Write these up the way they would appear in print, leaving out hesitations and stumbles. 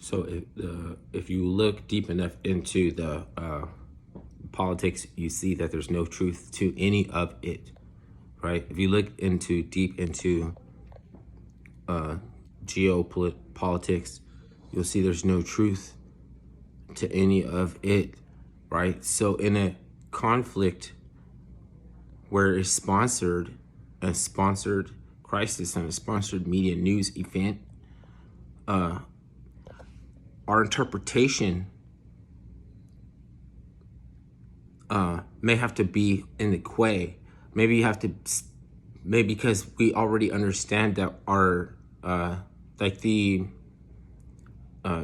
So if you look deep enough into the politics, you see that there's no truth to any of it, right? If you look deep into geopolitics, you'll see there's no truth to any of it, right? So in a conflict where it's sponsored crisis and a sponsored media news event, our interpretation may have to be in the quay. Maybe you have to, maybe because we already understand that our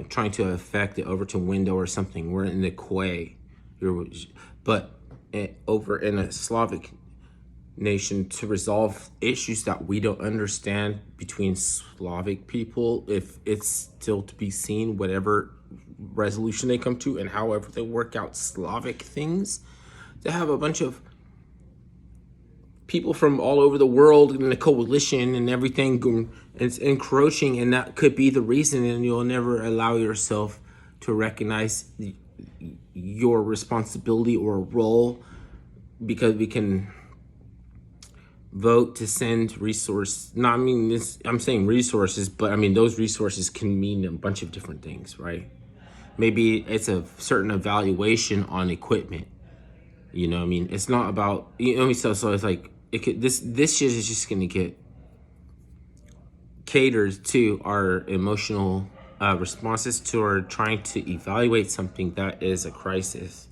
trying to affect the Overton window or something, we're in the quay. But over in a Slavic nation, to resolve issues that we don't understand between Slavic people, if it's still to be seen whatever resolution they come to and however they work out Slavic things, to have a bunch of people from all over the world in a coalition and everything, it's encroaching, and that could be the reason, and you'll never allow yourself to recognize your responsibility or role, because we can vote to send resources. I'm saying resources, but I mean those resources can mean a bunch of different things, right? Maybe it's a certain evaluation on equipment. You know what I mean? It's not about, you know, so it's like this shit is just gonna get catered to our emotional responses to our trying to evaluate something that is a crisis.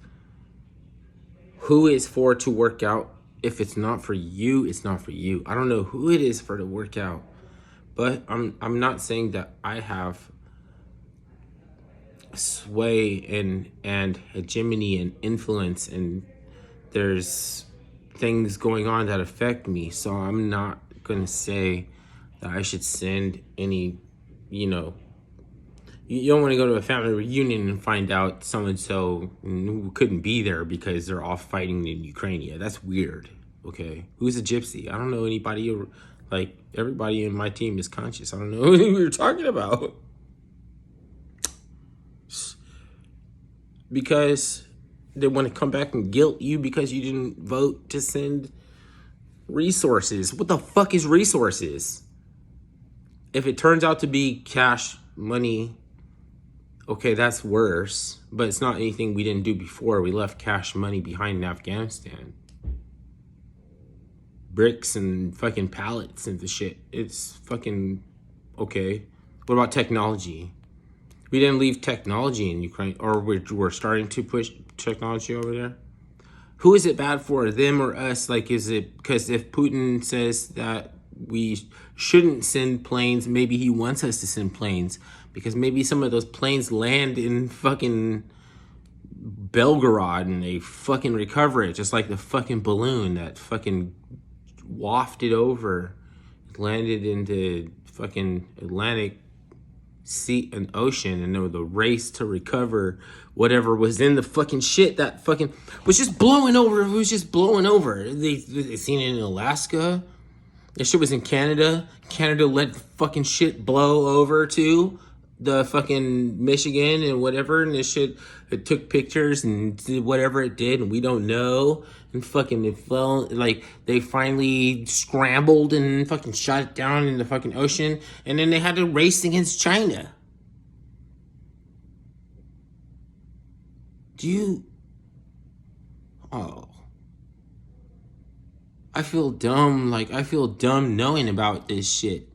Who is for to work out? If it's not for you, it's not for you. I don't know who it is for to work out, but I'm not saying that I have sway and hegemony and influence, and there's things going on that affect me. So I'm not gonna say that I should send any, you know, you don't want to go to a family reunion and find out so-and-so who couldn't be there because they're all fighting in Ukraine. Yeah, that's weird, okay? Who's a gypsy? I don't know anybody. Like, everybody in my team is conscious. I don't know who you're talking about. Because they want to come back and guilt you because you didn't vote to send resources. What the fuck is resources? If it turns out to be cash money, okay, that's worse, but it's not anything we didn't do before. We left cash money behind in Afghanistan. Bricks and fucking pallets and the shit. It's fucking okay. What about technology? We didn't leave technology in Ukraine, or we're starting to push technology over there. Who is it bad for, them or us? Like, is it because if Putin says that we shouldn't send planes, maybe he wants us to send planes, because maybe some of those planes land in fucking Belgorod and they fucking recover it, just like the fucking balloon that fucking wafted over, landed into fucking Atlantic Sea and ocean, and there was the race to recover whatever was in the fucking shit that fucking was just blowing over. It was just blowing over. They seen it in Alaska. This shit was in Canada. Canada let fucking shit blow over to the fucking Michigan and whatever, and this shit, it took pictures and did whatever it did, and we don't know. And fucking it fell, like they finally scrambled and fucking shot it down in the fucking ocean, and then they had to race against China. I feel dumb. Like, I feel dumb knowing about this shit.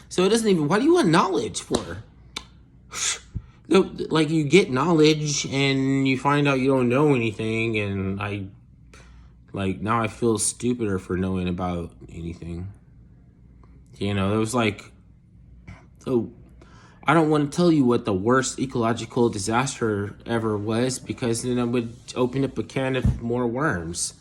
So it doesn't even, what do you want knowledge for? Like, you get knowledge and you find out you don't know anything, and now I feel stupider for knowing about anything. You know, it was like, so I don't want to tell you what the worst ecological disaster ever was, because then I would open up a can of more worms.